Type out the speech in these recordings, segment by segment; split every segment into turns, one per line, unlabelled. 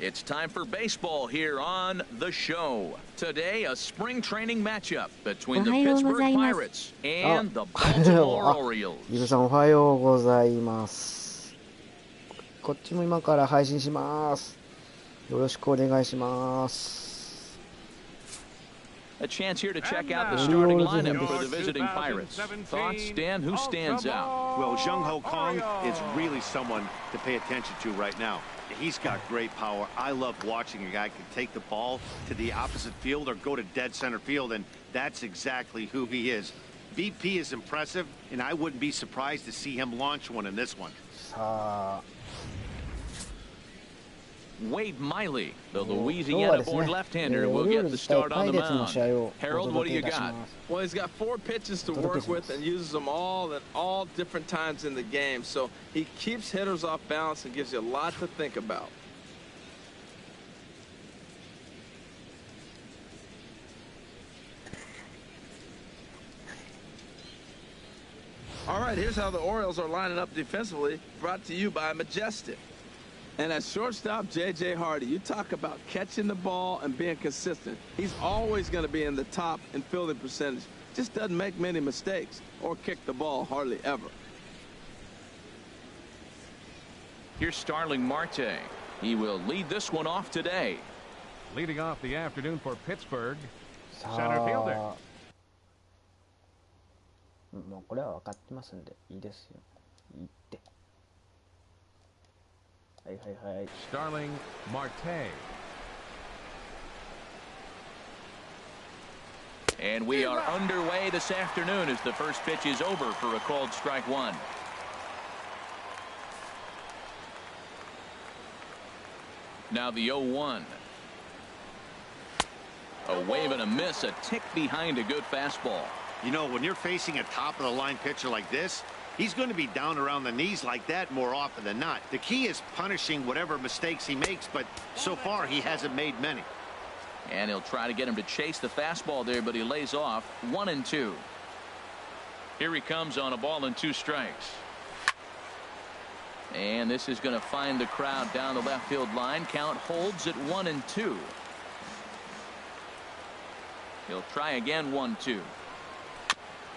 It's time for baseball here on The Show. Today, a spring training matchup between the Pittsburgh Pirates and the Baltimore Orioles.
ゆるさんおはようございます。こっちも今から配信します。よろしくお願いします。
A chance here to check out the starting lineup for the visiting Pirates. Thoughts, Stan? Who stands out?
Well, Jung Ho Kong is really someone to pay attention to right now. He's got great power. I love watching a guy can take the ball to the opposite field or go to dead center field, and that's exactly who he is. BP is impressive, and I wouldn't be surprised to see him launch one in this one.
Wade Miley, the Louisiana-born left-hander, will get the start on the mound. Harold, what do you got?
Well, he's got 4 pitches to work with and uses them all at all different times in the game. So he keeps hitters off balance and gives you a lot to think about. All right, here's how the Orioles are lining up defensively, brought to you by Majestic. And at shortstop, J.J. Hardy, you talk about catching the ball and being consistent. He's always going to be in the top in fielding percentage. Just doesn't make many mistakes or kick the ball hardly ever.
Here's Starling Marte. He will lead this one off today.
Leading off the afternoon for Pittsburgh, center fielder.
もうこれは分かってますんでいいですよ。いいって。はいはいはい。
Starling Marte.
And we are underway this afternoon as the first pitch is over for a called strike one. Now the 0-1. A wave and a miss, a tick behind a good fastball.
You know, when you're facing a top-of-the-line pitcher like this, he's going to be down around the knees like that more often than not. The key is punishing whatever mistakes he makes, but so far he hasn't made many.
And he'll try to get him to chase the fastball there, but he lays off 1-2. Here he comes on a ball and 2 strikes. And this is going to find the crowd down the left field line. Count holds at 1-2. He'll try again 1-2.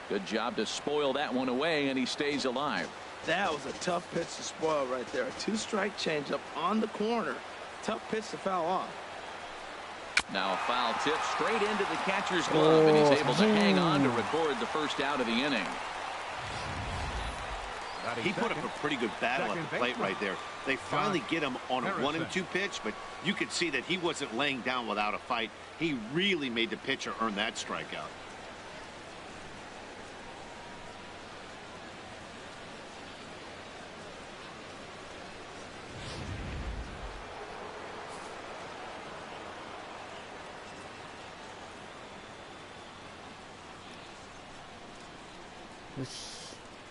Good job to spoil that one away, and he stays alive.
That was a tough pitch to spoil right there. A 2-strike changeup on the corner. Tough pitch to foul off.
Now a foul tip straight into the catcher's glove, and he's able to hang on to record the first out of the inning.
He put up a pretty good battle at the plate right there. They finally get him on a 1-2 pitch, but you could see that he wasn't laying down without a fight. He really made the pitcher earn that strikeout.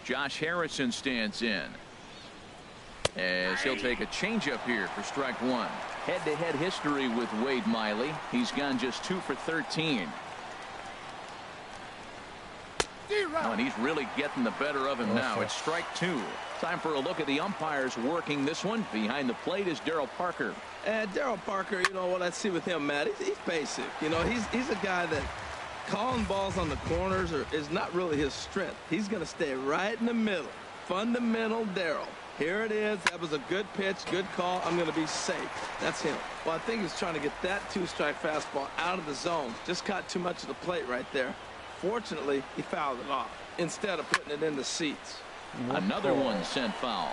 Josh Harrison stands in as he'll take a changeup here for strike one. Head-to-head history with Wade Miley. He's gone just 2 for 13. Oh, and he's really getting the better of him now. It's strike 2. Time for a look at the umpires working this one. Behind the plate is Darryl Parker.
And Darryl Parker, you know what I see with him, Matt, he's basic. You know, he's a guy that calling balls on the corners is not really his strength. He's going to stay right in the middle. Fundamental Darryl. Here it is. That was a good pitch, good call. I'm going to be safe. That's him. Well, I think he's trying to get that 2-strike fastball out of the zone. Just caught too much of the plate right there. Fortunately, he fouled it off instead of putting it in the seats.
Another one sent foul.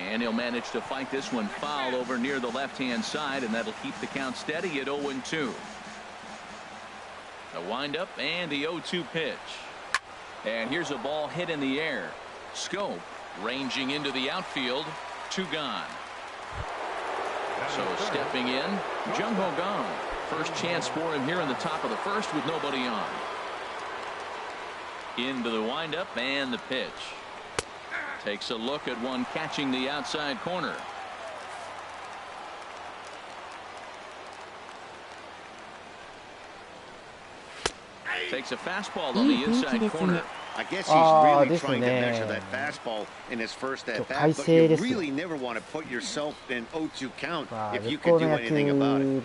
And he'll manage to fight this one foul over near the left-hand side, and that'll keep the count steady at 0-2. The windup and the 0-2 pitch. And here's a ball hit in the air. Scope ranging into the outfield. 2 gone. So stepping in, Jung Ho Kong. First chance for him here in the top of the first with nobody on. Into the windup and the pitch. Takes a look at one catching the outside corner. Takes a fastball on the inside corner.
I guess he's really trying to measure that fastball in his first at bat, but you really never want to put yourself in 0-2 count if you can do anything about it.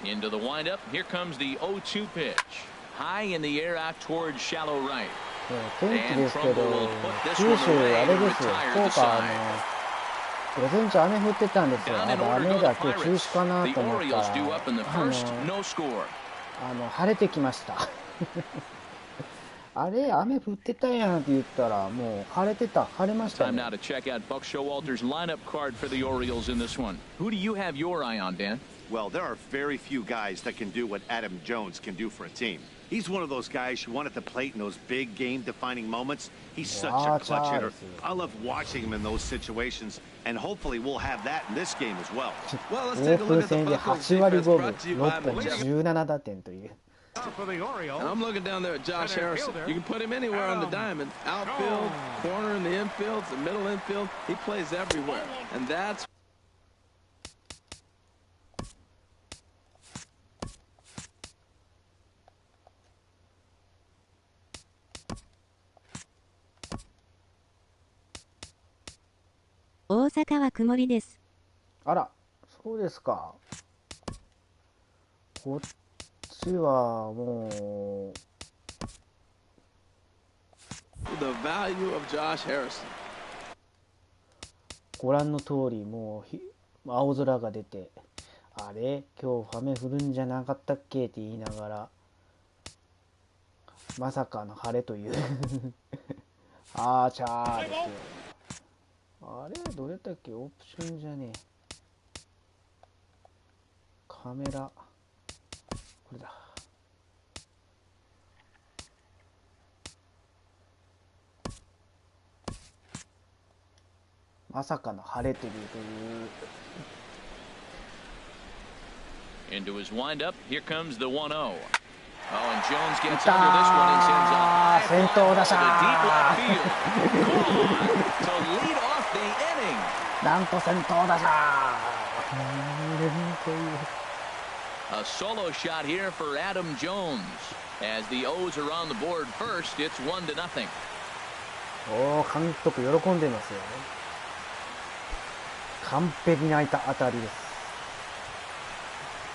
Into the windup, here comes the 0-2 pitch. High in the air out towards shallow right.
天気ですけど、九州あれですよ、福岡午前中雨降ってたんですよ。雨だけ中止かなと思ったら、晴れてきました。あれ雨降ってたやんって言ったらもう晴れましたね。
Time now to check out Buck Showalter's lineup card for the Orioles in this one. Who do you have your eye on, Dan?
Well, there are very few guys that can do what Adam Jones can do for a team. He's one of those guys you want at the plate in those big game-defining moments. He's such a clutch hitter. I love watching him in those situations, and hopefully we'll have that in this game as well.
Well, let's take a look at the Buckles defense brought to you by the And I'm looking down there at Josh Harrison. You can put him anywhere on the diamond. Outfield, corner in the infield, the middle infield. He plays everywhere. And that's
大阪は曇りです。
あら、そうですか。こっちはもう
the value of Josh Harrison.
ご覧の通りもう青空が出て、あれ今日雨降るんじゃなかったっけって言いながら、まさかの晴れというあーちゃーですよ。あれどれだっけ、オプションじゃねえ、カメラこれだ。まさかの晴れてるという。
Into his windup, here comes the 1-0. Oh, and Jones gets under this one and sends a high fly to the deep left field. To lead off the inning.
なんと先頭打者。
A solo shot here for Adam Jones. As the O's are on the board first, it's 1-0.
おお、監督喜んでますよ。完璧な当たりです。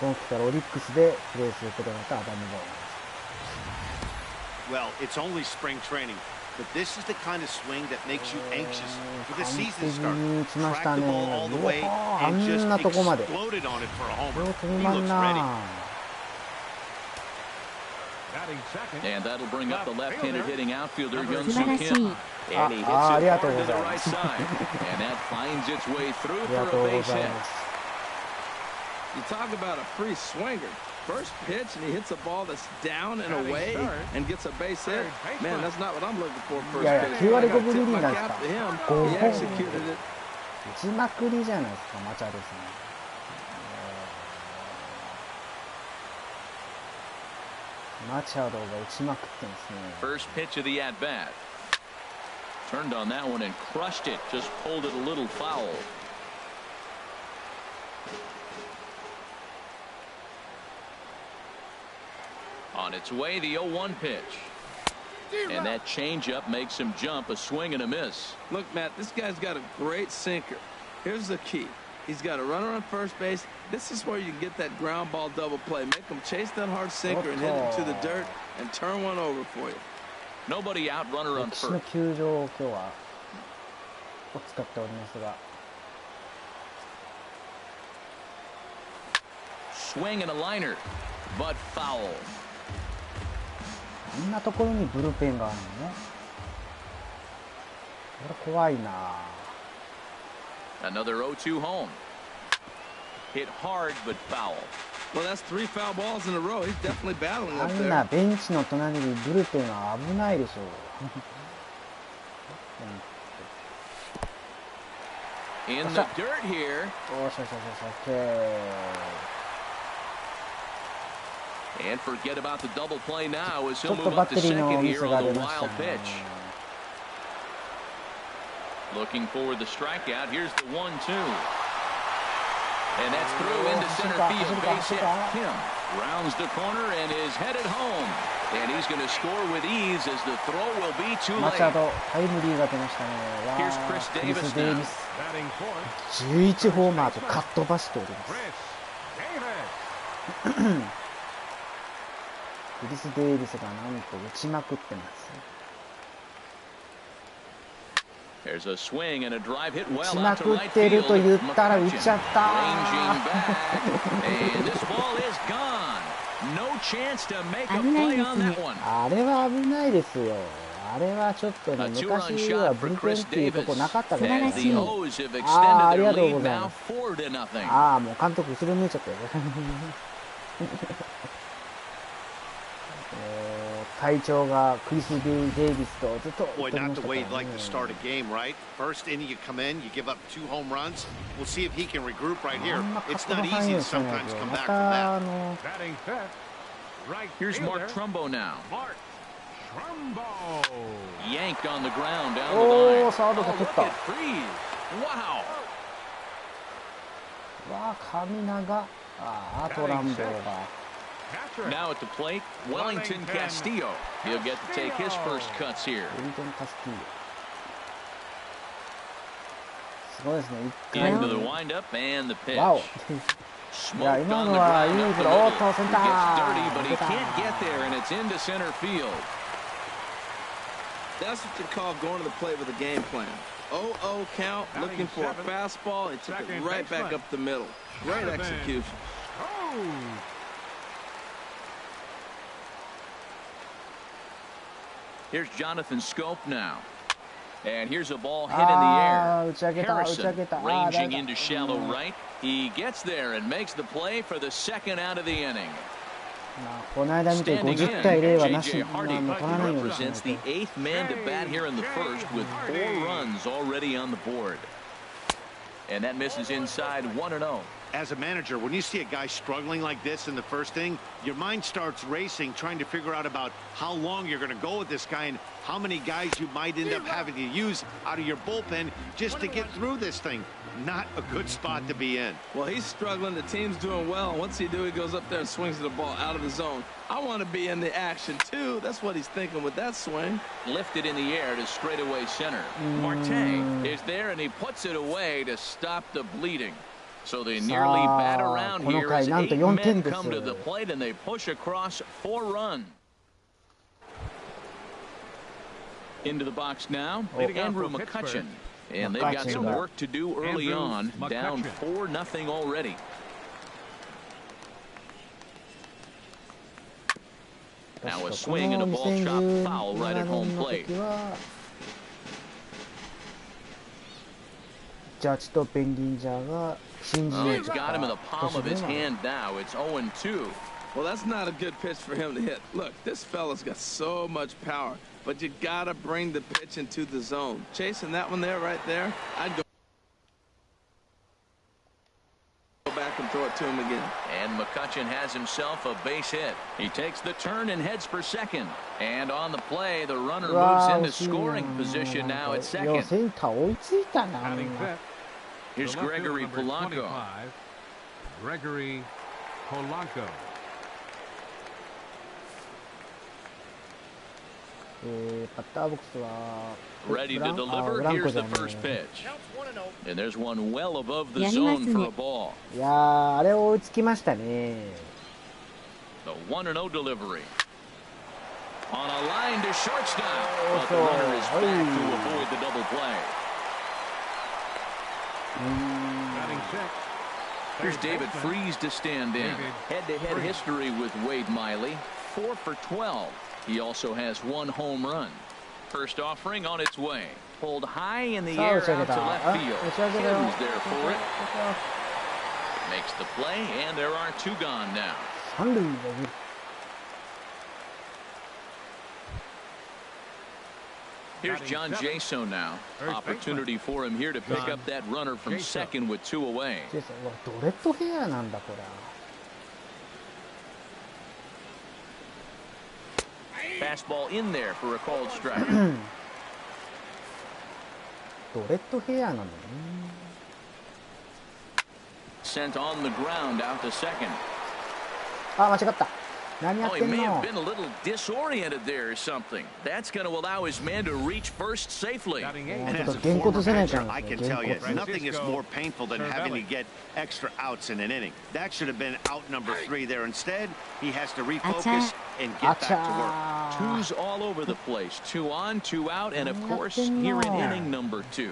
今季からオリックスでプレーすることになったアダム・ボーン。
Well, it's only spring training, but this is the kind of swing that makes you anxious for the season start. Track the ball all the way and just exploded on it for a homer. He looks ready.
And that'll bring up the left-handed hitting outfielder Young-Soo Kim. And he hits it hard to the right side. And that finds its way through for a base hit.
You talk about a free swinger. First pitch, and he hits a ball that's down and away and gets a base hit. Man, that's not what I'm looking for. First pitch.
9割5分2厘なんですか。
He executed it.
打ちまくりじゃないですか、マチャドさん。マチャドが打ちまくってますね。
First pitch of the at-bat. Turned on that one and crushed it. Just pulled it a little foul. On its way, the 0-1 pitch. And that changeup makes him jump, a swing and a miss.
Look, Matt, this guy's got a great sinker. Here's the key. He's got a runner on first base. This is where you can get that ground ball double play. Make him chase that hard sinker and hit it to the dirt and turn one over for you.
Nobody out, runner on
歴史の
first.
球場を今日は使っておりますが。
Swing and a liner, but foul.
こんなところにブルペンがあるのね。これ怖いな。
Another 0-2 home. Hit hard, but foul.
Well, that's 3 foul balls in a row. He's definitely battling
あ
up
んな
there.
ベンチの隣にブルペンは危ないでしょう。
In the dirt here.
おしょしょしょしょ、OK。
And forget about the double play now as
ち
he'll
ょっと
move
バ
up
ッ
to
テリーの
second
ミ
here
スが
on
出
the
ました
wild
ね。
pitch. Looking for the strikeout. Here's the 1-2. And that's through into center field. Base hit. Kim. Rounds the corner and is headed home. And he's going to score with ease as the throw will be too
マ
late.
チャドタイムリーが出ましたね。わ
Here's
ー
Chris
クリス・
Davis
デイ
now.
ビス
Batting fourth,
11ホーマーとかっ飛ばしております。
Chris Davis.
クリス・デイビスがなんと打ちまくってます。
There's a swing and a drive hit
打
well
ちま
out to
くっ
right
てる
field.
と言ったら打っちゃった
Ranging back. And this ball is gone. No chance to make a play on that one.
あれは危ないですよ。あれはちょっとね、昔はブルペンっていうとこなかったからね。
The O's have
ああ、あ
extended
り
their
がとう
lead
ござい
now
ます。
4 to nothing.
ああ、もう監督後ろ向いちゃったよ。隊長がクリス・デイビスとずっと言
Boy,
っており
not
ま
the
したか
way
ら
you'd like to
ね。
start a game, right? First inning, you come in, you give up 2 home runs. We'll see if he can regroup right
あ
here.
んまカ
It's
ット
not
の範囲
easy
を
to
しない
sometimes
と、
come
ま
back from
た
that.
Batting fifth, right
Here's Mark
fielder,
Trumbo now.
Mark Trumbo.
Yanked on the ground down the
お
line.
ー、サードが
Oh,
取っ
look
た。
at Freeze. Wow.
わあ、神長。ああ、トランボが。
Catcher.
Now at the plate, Wellington Castillo. He'll get to take his first cuts here.
ウリトン・カスティーヨ。すごいですね。一回
Into the windup and the pitch.
わお。
Smoked
いや、今
on
の
the
はいい
ground
け
up
ど、
the
お
middle.
っと、セン
He
タ
gets
ー。
dirty, but he
出た
can't get there, and it's into center field.
That's what you call going to the plate with a game plan. 0-0 count, looking for a fastball. He took it right back up the middle. Great execution.
Oh.
Here's Jonathan Scope now. And here's a ball hit in
Ah,
the
打ち上げ
air.
た、打ち上
Harrison
げた。
ranging into shallow right. He gets there and makes the play for the second out of the inning.
まあ、この間見て
Standing
50
in,
対0はなし、
J.J.
まあ、
Hardy
もう取らないようにしない
represents
と。
the eighth man to bat here in the first with 4 runs already on the board. And that misses inside 1-0.
As a manager, when you see a guy struggling like this in the first inning, your mind starts racing, trying to figure out about how long you're going to go with this guy and how many guys you might end up having to use out of your bullpen just to get through this thing. Not a good spot to be in.
Well, he's struggling. The team's doing well. And once he goes up there and swings the ball out of the zone. I want to be in the action, too. That's what he's thinking with that swing.
Lifted in the air to straightaway center. Marte is there, and he puts it away to stop the bleeding. So they nearly bat around here as 8 men come to the plate, and they push across 4 runs. Into the box now, Andrew McCutchen. And they've got some work to do early on, down 4-0 already. Now a swing and a ball chopped foul right at home plate.
ジャッジとペンギンジャーが新人
Oh,
王
he's got him in the palm of his hand now. It's 0-2.
Well, that's not a good pitch for him to hit. Look, this fella's got so much power, but you got to bring the pitch into the zone. Chasing that one there, right there, I'd go back and throw it to him again.
And McCutchen has himself a base hit. He takes the turn and heads for second. And on the play, the runner moves into scoring position now at second.
センター追いついたな。
Batting fifth,
Here's
the left fielder,
Gregory
number
Polanco.
25, Gregory Polanco.
バッターボックスは
Ready
ブラ
to
ン
deliver.
ブランコ
Here's
じゃ
the
ね
first pitch. And there's one well above the
やります
zone
ね
for a ball.
いやー、あれ追いつきましたね。
The 1-0 delivery. On a line to shortstop. But the runner is back to avoid the double play.
Batting sixth,
Here's
third
David
baseman,
Freeze to stand in. Head-to-head history with Wade Miley. 4 for 12. He also has 1 home run. First offering on its way. Pulled high in the
さあ
air
打ち上げ
out to
た。
left
あ、
field.
打ち上げだよ。
Kidden's there for it. Makes the play, and there are 2 gone now.
三塁がいる。
Here's John Jaso now. Opportunity for him here to pick up that runner from second with 2 away.
ジェイソン、うわドレッドヘアなんだこれ。
Fastball in there for a called strike.
ドレッドヘアなのね。
Sent on the ground out to second.
あ、間違った。何やっ
Oh,
て
he
ん
may
の
have been a little disoriented there or something. That's going to allow his man to reach first safely.
Batting
And
eighth.
as a former pitcher, I can tell you, nothing is more painful than having to get extra outs in an inning. That should have been out number 3 there. Instead, he has to refocus and get back to work.
Twos all over the place. 2 on, 2 out, and of course, here in inning number 2.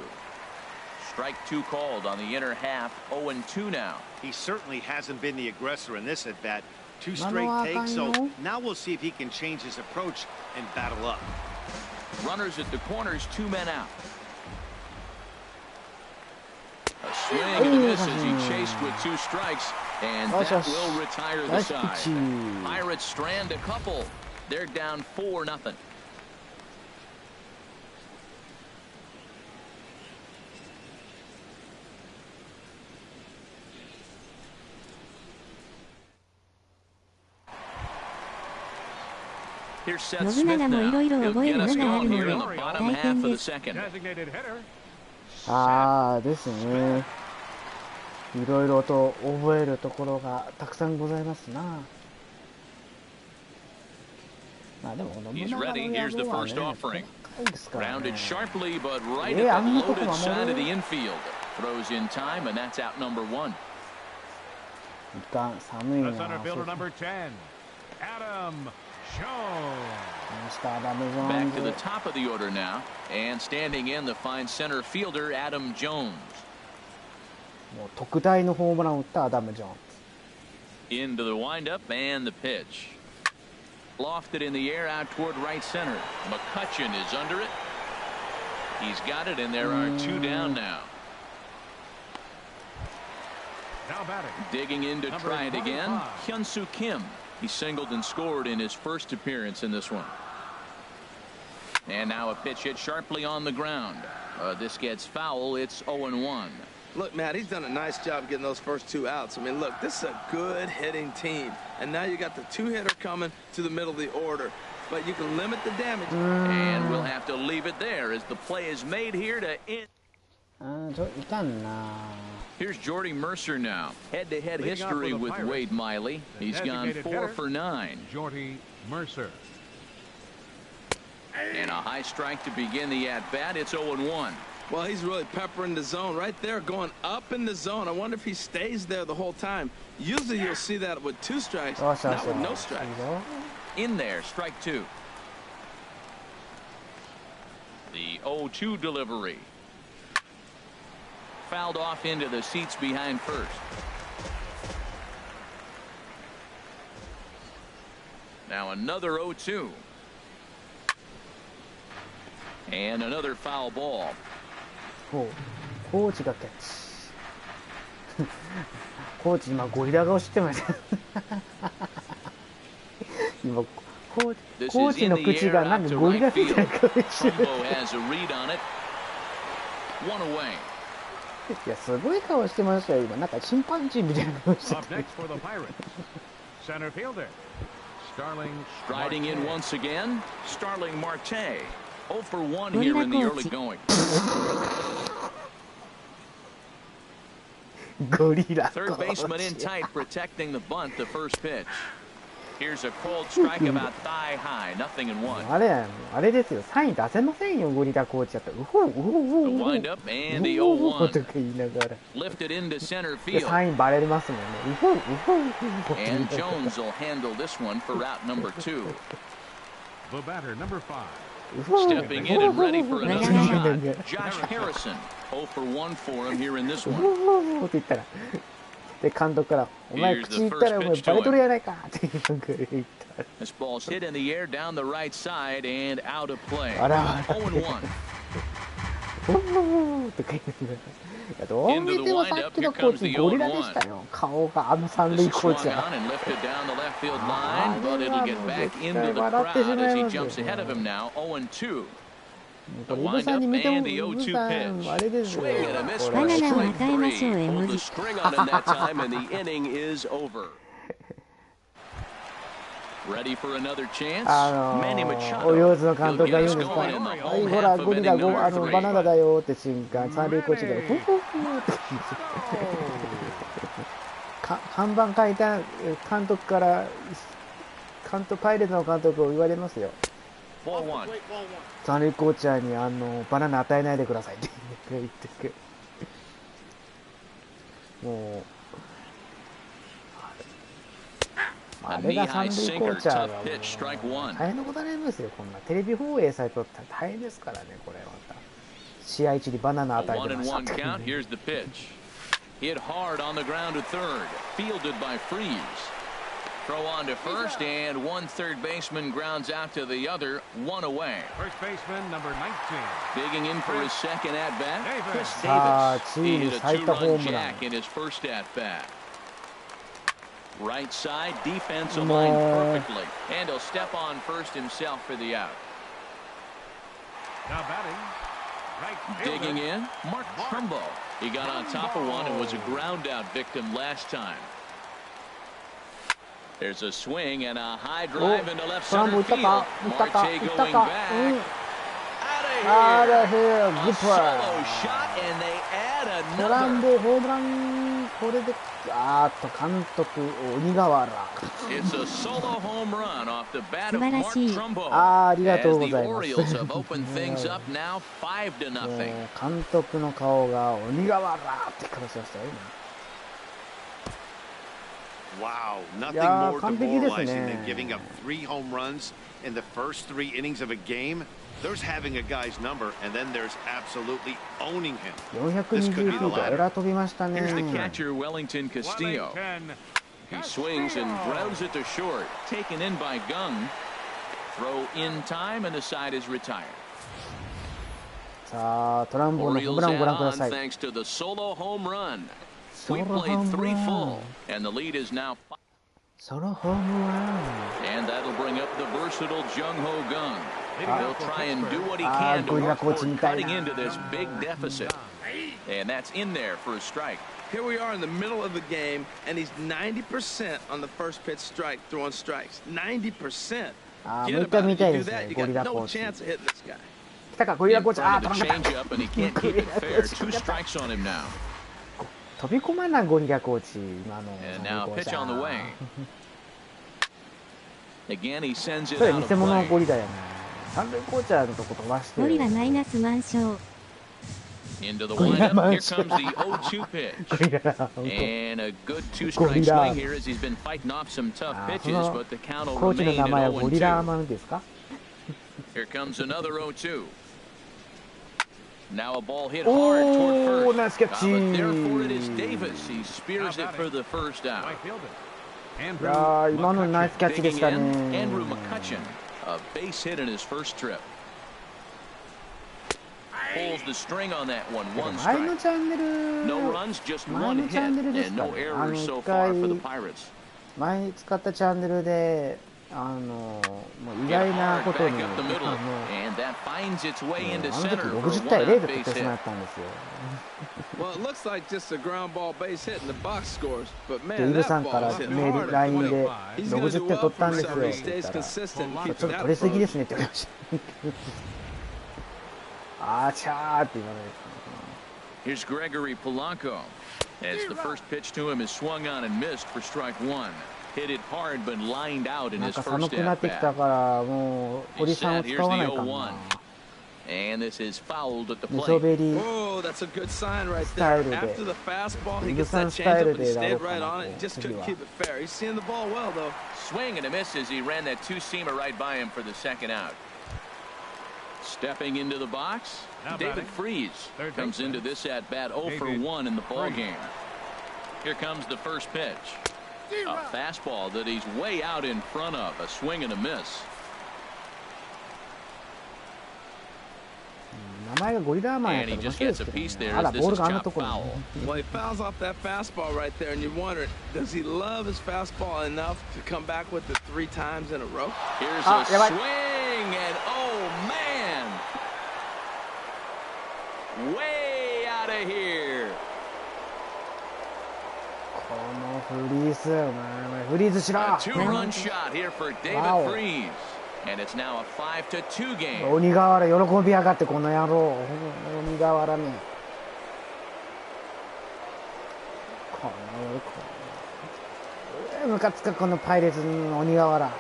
Strike 2 called on the inner half. 0-2 now.
He certainly hasn't been the aggressor in this at-bat. 2 straight takes, so now we'll see if he can change his approach and battle up.
Runners at the corners, 2 men out. A swing and a miss as he chased with 2 strikes, and that will retire the side. Pirates strand a couple. They're down 4-0. Here's Seth Smith now. He'll get us going here in the bottom half of the second.
Designated hitter.
ああですね。いろいろと覚えるところがたくさんございますな。まあでも信
He's
長の
ready.
野
Here's the
望は
first
ね、
offering.
高いですからね。
Grounded sharply, but right at the loaded side of the infield. Throws in time, and that's out number 1.
いかん、寒い
The
な。
center fielder number 10, Adam Jones.
Back to the top of the order now, and standing in the fine center fielder Adam Jones.
もう特大のホームランを打ったアダム・ジョーンズ。
Into the windup and the pitch. Lofted in the air out toward right center. McCutcheon is under it. He's got it, and there are 2 down now.
Now batting.
Digging in to
Number
try it again.
25.
Hyun-Soo Kim. He singled and scored in his first appearance in this one. And now a pitch hit sharply on the ground. This gets foul. It's 0-1.
Look, Matt, he's done a nice job getting those first 2 outs. I mean, look, this is a good hitting team. And now you got the 2-hitter coming to the middle of the order. But you can limit the damage.
And we'll have to leave it there as the play is made here to end.
いかんな。
Here's Jordy Mercer now. Head-to-head
Leading off
history
with the
with
Pirates,
Wade Miley. He's gone
designated
4
hitter,
for 9.
Jordy Mercer.
And a high strike to begin the at-bat. It's 0-1.
Well, he's really peppering the zone right there, going up in the zone. I wonder if he stays there the whole time. Usually you'll see that with 2 strikes, not with no strikes.
In there, strike 2. The 0-2 delivery. Fouled off into the seats behind first. Now another 0-2. And another foul ball.
コーチがキャッチ。コーチ今ゴリラ顔してました。今コーチの口がなんかゴリラみたいな顔してる。いやすごい顔してましたよ今なんかチンパンジーみたいな顔してる。
Up next for the Pirates, center fielder Starling
Striding in
Marte.
once again, Starling Marte. 0 for 1 here in the early going.
ゴリラ
Third baseman in tight, protecting the bunt. The first pitch. Here's a cold strike about thigh high. 0-1.
あれですよサイン出せませんよゴリラコーチだったらウホウホウホ
The
ウホ
windup and the
ウと
0-1.
か言いながら
Lifted into center
で
field.
サインバレますもんねウホウホウホ
And Jones will handle this one for route number 2.
The batter, number 5.
Stepping in and ready for another shot. Josh Harrison. 0 for 1 for him here in this
ウ
one.
ホウホウって言ったらで監督からお前口言ったらお前バレとるやないかって言った
This ball's hit in the air down the right side and out of play.
あら
0-1.
ウホウホウとか言いながらいやどう見てもさっきのコーチゴリラでしたよ顔があの三塁
This is
コーチ
swung
は
on and lifted down the left field line, but it'll get back into the crowd as he jumps ahead of him now. 0-2.
こ
The
れイブさん
windup
に見ても
and the
イブ
0-2
さん
pitch.
あれですよ
Swing and a miss
こ
for
れ
strike 3.
Banana
Pulled the string on him that time, and the inning is over. Ready for another chance? Manny
オ
Machado.
リオールズの監
He'll
督が
get
言うん
us
ですか
going in the
はい
home
ほら
half
ゴ
of
リ
inning
ラ
number
バナナ
3.
だよって瞬間三塁コーチがフフフって看板書いた監督からパイレーツの監督を言われますよ。三塁コーチャーにバナナ与えないでくださいって言ってくる。もうあれが三塁コーチャーが大変なことになりますよ。こんなテレビ放映されとったら大変ですからね。これまた試合中にバナナ与えてましたって。
Hit hard on the ground to third. Fielded by Freeze. Throw on to first, and one third baseman grounds out to the other, one away.
First baseman, number 19.
Digging in for his second at-bat, Chris Davis. He hit a two-run jack in his first at-bat. Right side, defense aligned perfectly. And he'll step on first himself for the out.
Now batting. Right
digging in, Mark Trumbo. He got on top of one and was a ground-out victim last time. There's a swing and a high drive into left center field. Marte going back. Out of here. A solo shot, and they add another. It's a solo home run off the bat of Mark Trumbo. As the Orioles have opened things up now 5-0.
監督の顔が鬼瓦って顔しましたよ。
Wow, nothing more demoralizing than giving up 3 home runs in the first 3 innings of a game. There's having a guy's number, and then there's absolutely owning him. This could be the latter.
Here's the catcher, Wellington Castillo. He swings and grounds it to short. Taken in by Gung. Throw in time, and the side is retired. Orioles on thanks to the solo home run. We played 3 full, and the lead is now 5.
Solo home run.
And that'll bring up the versatile Jung-Ho Gung. He'll try and do what he can to work toward cutting into this big deficit. And that's in there for a strike.
Here we are in the middle of the game, and he's 90% on the first pitch strike, throwing strikes. 90%. Get about it. You do that, you got no chance of hitting this guy.
Change up, and he can't keep it fair. 2 strikes on him now.
飛び込まないゴリラコーチ今の。
And now pitch on the way. Again, he sends it
それ
out of
偽物の
play.
ゴリラやね。三塁コーチャーのとこ飛ばして。
ゴリラマイナス満勝。
Into the windup, here comes the 0-2 pitch. And a good 2-strike swing here as he's been fighting off some tough pitches, but the count will
コーチの
remain
名
at
前はゴリラ
0-2.
マンですか？
Here comes another 0-2. Now a ball hit hard toward first.
Nice catch.
But there for it is Davis. He spears it for the first out.
いや今のナイスキャッチでしたね。
Andrew McCutcheon, a base hit in his first trip. Pulls the string on that one.
前のチャンネル
No runs, just one hit, and no errors so far for the Pirates.
前に使ったチャンネルでもう意外なことに
and that finds its way into
あの時
center for
60
one
対0
out
で取っ
base
てしま
hit.
ったんですよ。
Well, it looks like just a ground ball base hit in the box scores, but
でイ
man,
ブ
that
さんか
ball
ら
is
メ
hitting
ー
hard
ル LINE
and
で
quick. He's gonna
60
do
点
well
取った
for
んですよ
himself.
っ
He
て言っ
stays
たら
consistent.
ちょ
Keeps
っと
that
取りすぎ
approach.
ですねって言われました。あーちゃーって言われて。
Here's Gregory Polanco as the first pitch to him is swung on and missed for strike 1. Hit it hard but lined out in
なん
his
か寒
first
くなってきた
at
からもうおじさんを使わないかもな。
And this is fouled at the
寝そ
plate.
べり
Oh, that's a good sign right
スタイ
there.
ルで
After the fastball, he
イブ
gets
さん
that
スタイ
changeup
ル
and he
でだろ
stayed
うか
right
な
on
と
it. Just
次
couldn't
は。
keep it fair. He's seeing the ball well, though.
Swing and a miss as he ran that 2-seamer right by him for the second out. Stepping into the box, David Freeze comes into this at bat 0 for 1 in the ball game. Here comes the first pitch. A fastball that he's way out in front of. A swing and a miss.
名前がゴリラマンやったら面白いですけどね。あらボールがあんなところに。
Well, he fouls off that fastball right there, and you're wondering, does he love his fastball enough to come back with it 3 times in a row?
Here's a swing, and oh man! Way out of here.
このフリーズ、お前フリーズしろ。
A 2-run shot here for David Freeze. And it's now a 5-2 game.
鬼瓦喜びやがってこの野郎。鬼瓦ね。このムカつかこのパイレーツの鬼瓦。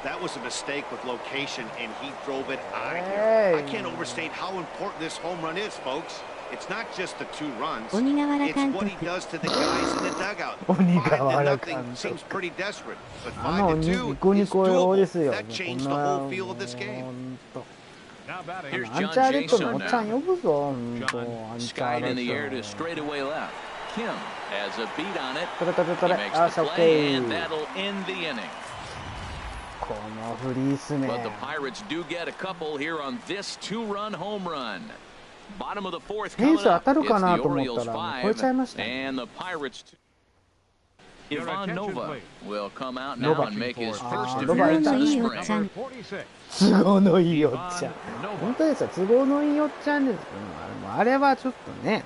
That was a mistake with location, and he drove it out of here. I can't overstate how important this home run is, folks. It's not just the 2 runs. It's what he does to the guys in the dugout. 5-0 seems pretty desperate, but 5-2 is doable. That changed the whole feel of this game.
Here's
アン
John
チャーレッドのおっ
Jason
ちゃん
now.
呼ぶぞ、ほんと。アンチャー
Skied
レ
in the
ッ
air
ド
to straightaway left. Kim has a beat on it.
取れ取れ
He
取れ。
makes
あ、
the
オッケ
play, and
ー。
that'll end the inning.
このフリーっすね。
But the Pirates do get a couple here on this 2-run home run. Bottom of the 4th
フェン
coming
ス当
up.
たる
It's
かな
the
と思った
Orioles
ら、超えちゃいましたね。
5 and the Pirates 2. Ivan Nova will come out now
Nova.
and make his first
ノバ
appearance of the
いいおっ
spring.
ちゃん。
都合のいいおっちゃん。本当ですよ、都合のいいおっちゃんですけど、あれはちょっとね。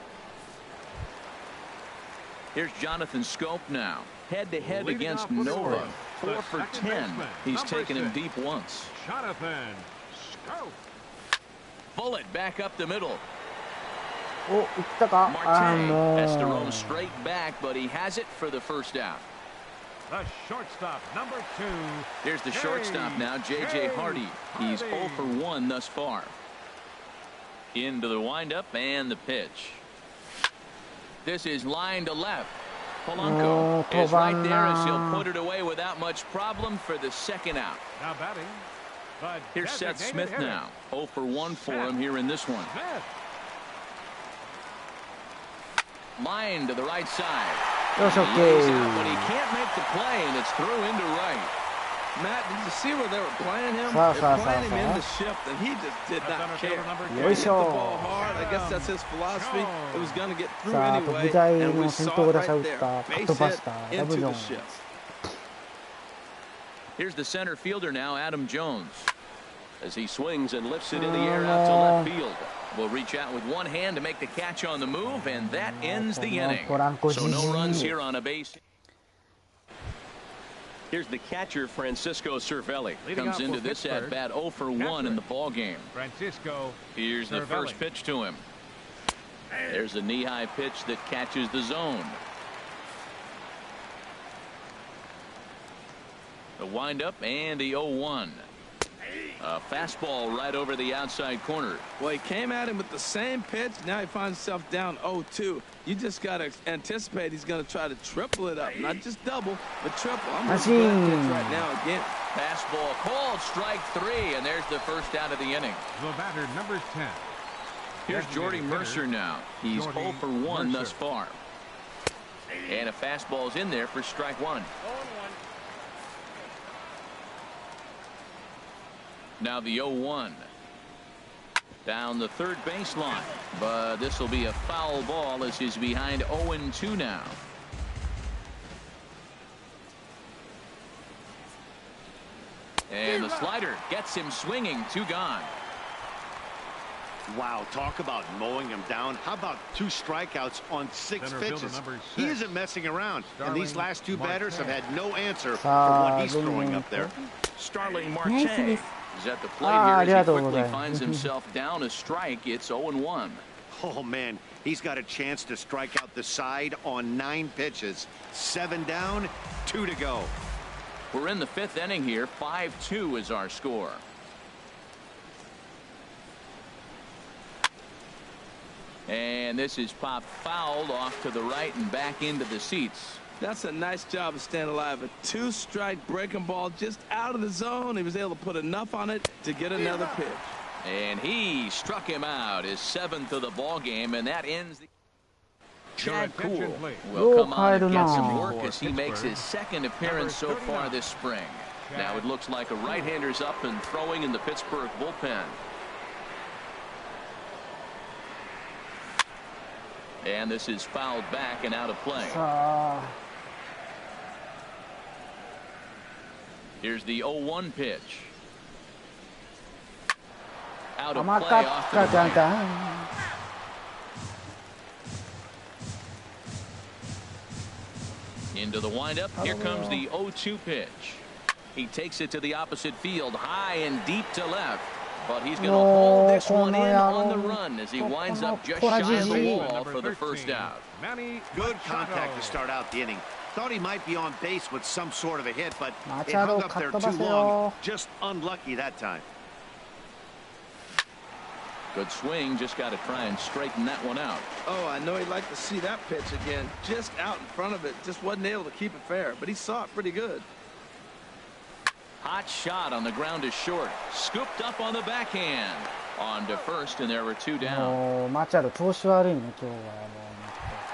Here's Jonathan Scope now. Head-to-head against Nova. 4 for 10. He's taken him deep once.
Jonathan Scope.
Bullet back up the middle.
お、行ったか。
Marte has to roam straight back, but he has it for the first out.
The shortstop, number 2.
Here's the shortstop now, J.J. Hardy. He's 0 for 1 thus far. Into the windup and the pitch. This is line to left. Polanco is right there as he'll put it away without much problem for the second out.
Now batting.
Here's Seth Smith now. 0 for 1 for him here in this one. Line to the right side.
よし、オッ
He
ケ
lays
ー。
out, but he can't make the play, and it's through into right.
Matt, did you see where they were playing him?
Sa,
They're
sa,
playing
sa,
him in
sa.
the shift, and he just did not care.
Yo,
Hit the
show.
ball hard. I guess that's his philosophy. It was going to get through
さあ、
anyway,
特大
and we
の先
saw
頭
it
打者打
right
っ
there.
た、かっ
Base
飛ば
hit
した、ラ
into
ブジョン
the。shift.
Here's the center fielder now, Adam Jones, as he swings and lifts it in the air out to left field. Will reach out with one hand to make the catch on the move, and that ends the inning. So no runs here on a base. Here's the catcher, Francisco Cervelli. Comes into this at bat 0 for 1 in the ball game.
Francisco.
Here's the first pitch to him. There's a knee-high pitch that catches the zone. The windup and the 0-1. A fastball right over the outside corner.
Well, he came at him with the same pitch. Now he finds himself down 0-2. You just got to anticipate he's going to try to triple it up. Not just double, but triple. I'm looking at this right now again.
Fastball called, strike 3, and there's the first out of the inning.
The batter, number 10.
Here's Jordy Mercer now. He's 0 for 1 thus far. And a fastball's in there for strike 1. Now the 0-1. Down the third baseline. But this will be a foul ball as he's behind 0-2 now. And the slider gets him swinging. 2 gone.
Wow, talk about mowing him down. How about 2 strikeouts on 6 pitches? He isn't messing around. And these last 2 batters have had no answer for what he's throwing up there.
Starling
ナイスで
Marte
す。
is at the plate here as he quickly finds himself down a strike. It's 0-1.
Oh, man, he's got a chance to strike out the side on 9 pitches. 7 down, 2 to go.
We're in the 5th inning here. 5-2 is our score. And this is popped fouled off to the right and back into the seats.
That's a nice job of staying alive. A 2-strike breaking ball just out of the zone. He was able to put enough on it to get another pitch.
And he struck him out, his 7th of the ball game, and that ends the... Chad Kuhl will come on and get some work as he makes his 2nd appearance so far this spring. Now it looks like a right-hander's up and throwing in the Pittsburgh bullpen. And this is fouled back and out of play. Here's the 0-1 pitch. Out of play off to the right. Into the windup. Here comes the 0-2 pitch. He takes it to the opposite field, high and deep to left. But he's going to hold this one in on the run as he winds up just shy of the wall for the first out.
Good contact to start out the inning. Thought he might be on base with some sort of a hit, but it hung up there too long. Just unlucky that time.
Good swing, just got to try and straighten that one out.
Oh, I know he'd like to see that pitch again. Just out in front of it, just wasn't able to keep it fair, but he saw it pretty good.
Hot shot on the ground is short. Scooped up on the backhand. On to first, and there were two down.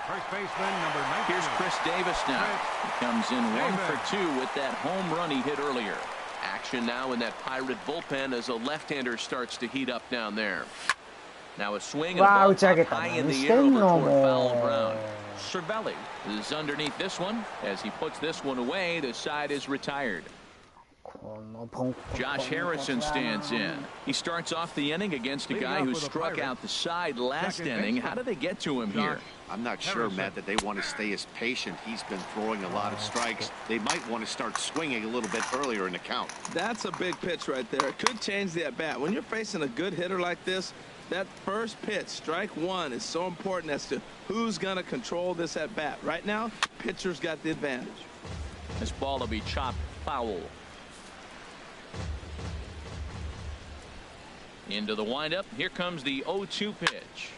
First baseman
number 19.
Here's Chris Davis now. He comes in 1 for 2 with that home run he hit earlier. Action now in that Pirate bullpen as a left-hander starts to heat up down there. Now a swing and a ball high in the air over toward foul ground. Cervelli is underneath this one. As he puts this one away, the side is retired. Josh Harrison stands in. He starts off the inning against a guy who struck out the side last inning. How do they get to him here?
I'm not sure, Matt, that they want to stay as patient. He's been throwing a lot of strikes. They might want to start swinging a little bit earlier in the count.
That's a big pitch right there. It could change the at-bat. When you're facing a good hitter like this, that first pitch, strike one, is so important as to who's going to control this at-bat. Right now, pitcher's got the advantage.
This ball will be chopped foul. Into the windup. Here comes the 0-2 pitch.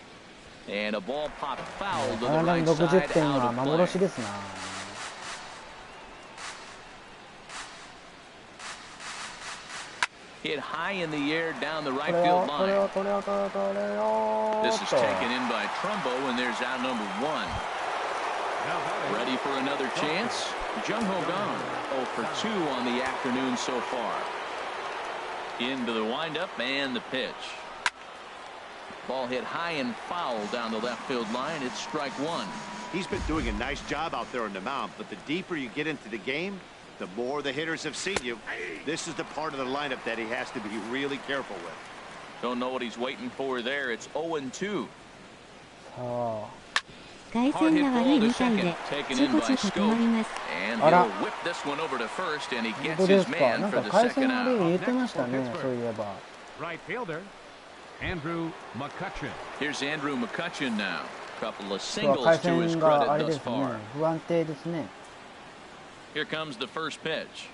And a ball popped foul to the right side out of play. Hit high in the air down the right field line. This is taken in by Trumbo, and there's out number 1. Ready for another chance? Jung Ho Gong 0 for 2 on the afternoon so far. Into the windup and the pitch. Ball hit high and foul down the left field line. It's strike one.
He's been doing a nice job out there on the mound, but the deeper you get into the game, the more the hitters have seen you. This is the part of the lineup that he has to be really careful with.
Don't know what he's waiting for there. It's 0-2.
Hard hit ball to second,
taken in by Scope, and he'll whip this one over to first, and he gets his man for the second out.
Right fielder, Andrew McCutchen.
Here's Andrew McCutchen now. Couple of singles to his credit thus far. Here comes the first pitch.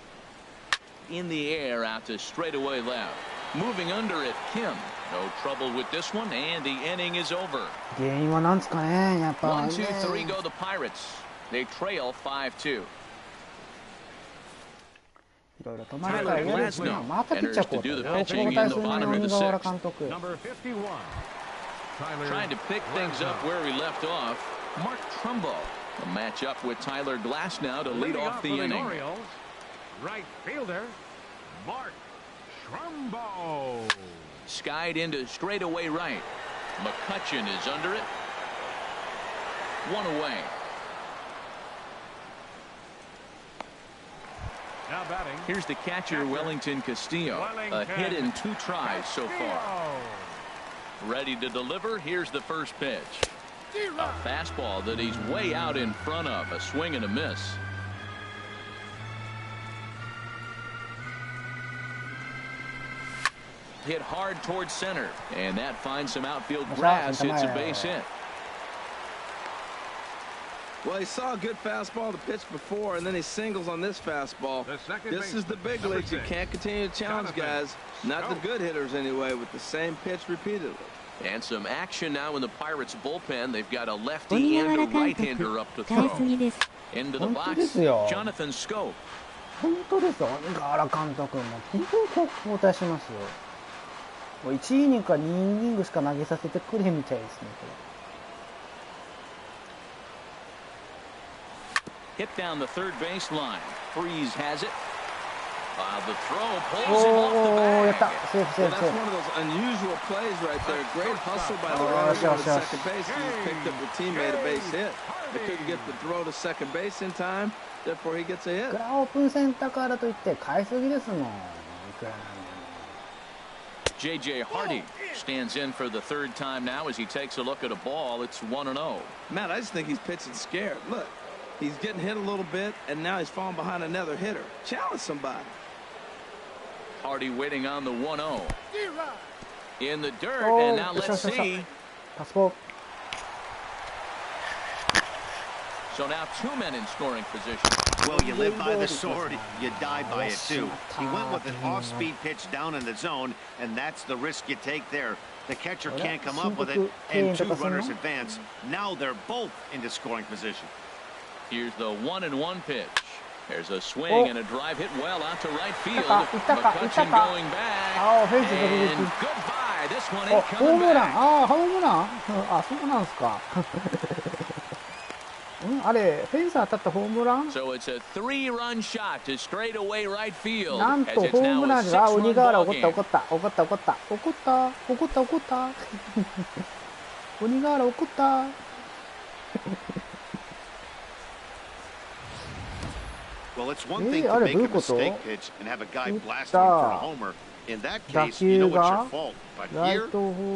In the air out to straightaway left. Moving under it, Kim. No trouble with this one, and the inning is over. 1-2-3 go the Pirates. They trail 5-2. Tyler Glasnow enters to do the pitching in the bottom of the sixth.
Number 51.
Trying to pick things up where he left off. Mark Trumbo will match up with Tyler Glasnow to lead off the inning.
Orioles, right fielder, Mark Trumbo.
Skied into straightaway right. McCutchen is under it. One away.
Now batting.
Here's the catcher, Wellington Castillo. A hit in 2 tries so far. Ready to deliver. Here's the first pitch. A fastball that he's way out in front of. A swing and a miss. Hit hard towards center, and that finds some outfield grass. It's a base hit.
Well, he saw a good fastball to pitch before, and then he singles on this fastball. This is the big leagues. You can't continue to challenge guys, not the good hitters anyway, with the same pitch repeatedly.
And some action now in the Pirates bullpen. They've got a lefty and a right-hander up to throw. Into the box, Jonathan Scope.
本当ですよ。原監督も本当に交代しますよ。もう1イニングか2イニングしか投げさせてくれみたいですね。
Hit down the third base line. Freeze has it. The throw pulls him off the bag.
Well, that's one of those unusual plays right there. Great hustle by the runner going to second base. He picked up the teammate a base hit. They couldn't get the throw to second base in time. Therefore, he gets a hit.
オープン戦だからといって買いすぎですもん。いくらなんでも。
J.J. Hardy stands in for the third time now as he takes a look at a ball. It's 1-0.
Matt, I just think he's pitching scared. Look, he's getting hit a little bit, and now he's falling behind another hitter. Challenge somebody.
Hardy waiting on the 1-0. In the dirt, and now let's see. So now 2 men in scoring position.
Well, you live by the sword, you die by it too. He went with an off-speed pitch down in the zone, and that's the risk you take there. The catcher can't come up with it, and 2 runners advance. Now they're both into scoring position.
Here's the 1-1 pitch. There's a swing and a drive hit well out to right field. McCutchen going back. And goodbye. This one ain't coming back.
ホームランあ、そうなんすか。あれ、フェンス当たったホームラン
So it's a 3-run shot to straightaway right field.
なんとホームランが鬼瓦怒った怒った怒った怒った怒った怒った怒った鬼瓦怒った。
Well, it's one thing to make a mistake pitch and have a guy blasting for a homer. In that case, you know it's your fault. But here,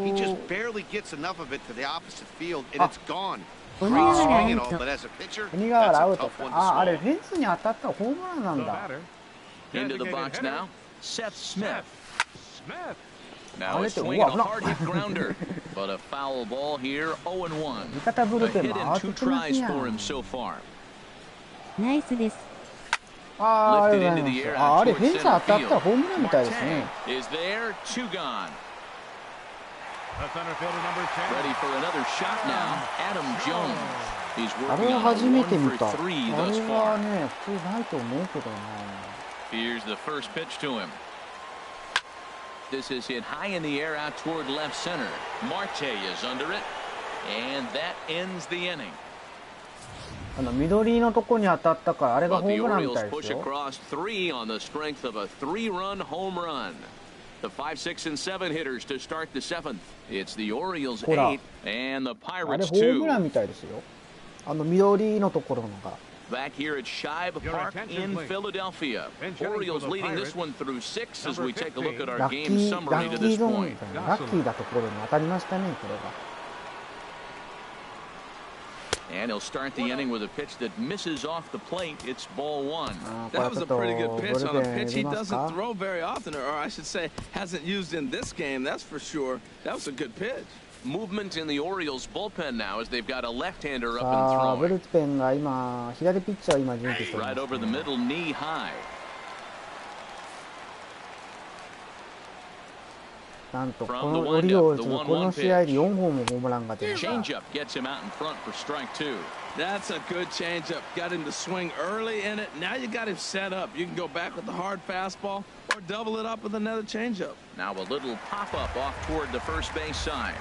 he just barely gets enough of it to the opposite field, and it's gone. Great swing and all, but as a pitcher, that's a tough one to swallow.
あれフェンスに当たったホームランなんだ。
Into the box now, Seth Smith. Now a swing and a hard hit grounder, but a foul ball here, 0-1. A hit and 2 tries for him so far.
ナイスです。
Lifted into the air out
あれフェン
towards
ス当
center
たったら
field.
ホームランみたいですね。
Is there, 2 gone.
The center fielder number 10.
Ready for another shot now, Adam Jones. He's
あ
working
れは
on
初
a
め
1
て見
for
た。あ
3 thus
れは
far.
ね、普通ないと思うけどな。
Here's the first pitch to him. This is hit high in the air out toward left center. Marte is under it, and that ends the inning.
緑のとこに当たったからあれが
But
ホ
the
ームランみ
Orioles
たいで
push
すよ。
across 3 on the strength of a 3-run home run. The 5, 6, and 7 hitters to start the 7th. It's the Orioles 8 and the
あれ
Pirates
ホームラン
2.
みたいですよ。緑のところのが。
Back here at Shibe Park in Philadelphia. Orioles leading this one through 6 as we take a look at
ラ
our
ッキ
game
ー、ラ
summary
ッ
to
キー
this
ゾーン
point.
みたいな。ラッキーなところに当たりましたね、これが。
And he'll start the inning with a pitch that misses off the plate. It's ball 1.
That was a pretty good pitch on a pitch he doesn't throw very often, or I should say hasn't used in this game, that's for sure. That was a good pitch.
Movement in the Orioles bullpen now as they've got a left-hander
さ
up
あ、
and
ブ
throwing.
ルペンが今、左ピッチャーを今準備していま
Right
す、
over the middle, knee high.
なんと、このオリオールズ、この試合で4本もホームランが出ました。
Changeup gets him out in front for strike 2.
That's a good changeup. Got him to swing early in it. Now you got him set up. You can go back with the hard fastball or double it up with another changeup.
Now a little pop-up off toward the first base side.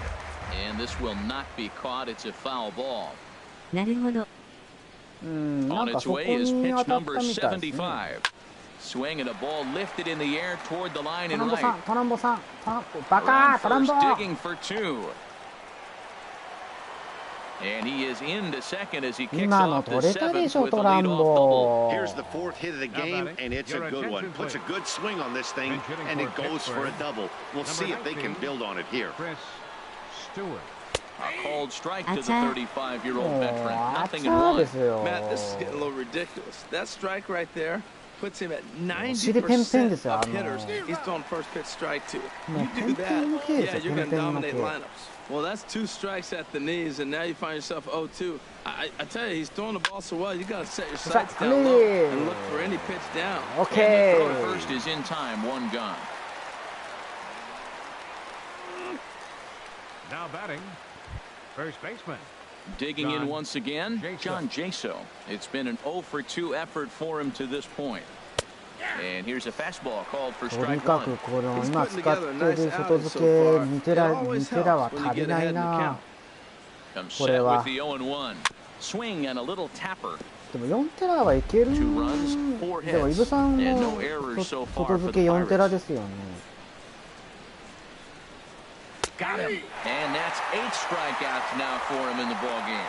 And this will not be caught. It's a foul ball.
なるほど。
な
On
んか
its
そこ
way is
に
pitch
当たった
number
みたいですね。
75. Swing and a ball lifted in the air toward the line
ト
and
ランボさ
right.
ん、トランボさん、バカ
Around
ー、トラン
first
ボ
digging for 2. And he is into second as he kicks
今の
off the
取れたでし
7th
ょ、
with
ト
a
ラン
leadoff double.
ボ。
Here's the 4th hit of the game, and it's a good one. Puts a good swing on this thing, and it goes for a double. We'll see if they can build on it here.
Chris Stewart.
A called strike to the 35-year-old veteran.
あ
Nothing
ち
in
ゃ
one.
ですよ。
Matt, this is getting a little ridiculous. That strike right there puts him at
尻ペンペンです
90%
よ、
of hitters. He's throwing first pitch strike 2. You do that,
ペンペンの系です
yeah,
よ、
you're
ペ
going
ン
to
ペンの
dominate
系。
lineups. Well, that's 2 strikes at the knees, and now you find yourself 0-2. I tell you, he's throwing the ball so well, you got to set your sights down low and look for any pitch down.
OK。
And the throw to first is in time, 1 gone.
Now batting, first baseman.
Digging in once again, John Jaso. It's been an 0 for 2 effort for him to this point. And here's a fastball called for
とに
strike
か
1.
くこの今使ってる外付けニテラは足りないな。
Comes
これ
set
は
with the 0-1. Swing and a little tapper.
でも4テラはいける。
2 runs, 4
でもイブ
hits,
さん
and
も
no errors so far
外
for
付
the
け4テラ
Pirates.
ですよね。
Got him. And that's 8 strikeouts now for him in the ball game.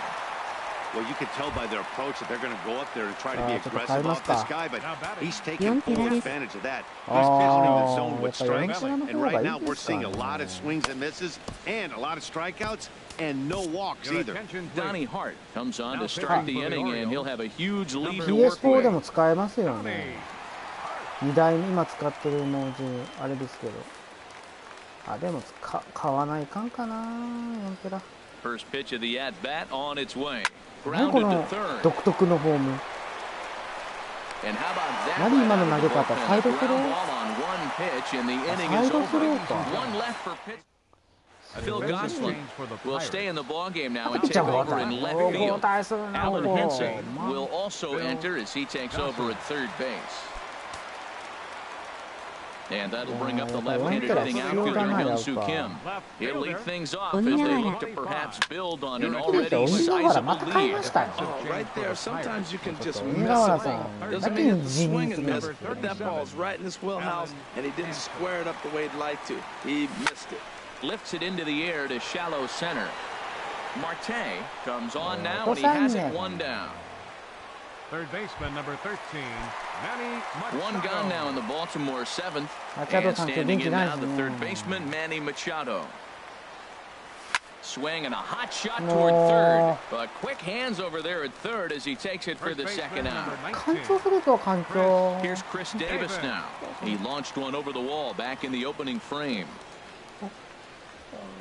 Well, you can tell by their approach that they're going to go up there and try to be aggressive off this guy, but he's taking full advantage of that. He's visiting the zone with strikes, and right now we're seeing a lot of swings and misses and a lot of strikeouts and no walks either.
Donnie Hart comes on to start the inning, and he'll have a huge lead to work
PS4 で
with.
も使えますよね。2台今使ってる文字あれですけど。あ、でも買わないかんかな、4テラ。
First pitch of the at bat on its way.
何こ
Grounded
の
to third.
独特のフォーム。
And how about that?
何今の投げ方？サイドスロ
Ground
ー？
ball on one pitch and the inning
サ
is
イドス
over.
ローか。
One left for pitch. Phil Gosselin will stay in the ball game now and
ピッ
take
チャーが
over in left
交
field.
代するな。
Alan
ここ
Henson will also enter as he takes over at third base. And that'll bring up the left-handed hitting outfielder Hyun-Soo Kim. He'll lead things off as they look to perhaps build on an already sizable lead.
Oh, right there. Sometimes you can just mess
小川
it
さ
up.
ん、
Doesn't
だけ
mean
に
you have to
地味
swing
にす
and
る
miss, but that ball's right in his wheelhouse, and he didn't square it up the way he'd like to. He missed it.
Lifts it into the air to shallow center. Marte comes on now and he has it one down.
Third baseman, number 13, Manny Machado.
One gone now in the Baltimore seventh.
Machado
And
さん、
standing
元気
in
ない
now
です
the
ね。
third baseman, Manny Machado. Swing and a hot shot
も
toward
う
third. But quick hands over there at third as he takes it for
First
the
baseman,
second out.
number
干
19.
潮するぞ、干潮。
Here's Chris Davis now. He launched one over the wall back in the opening frame.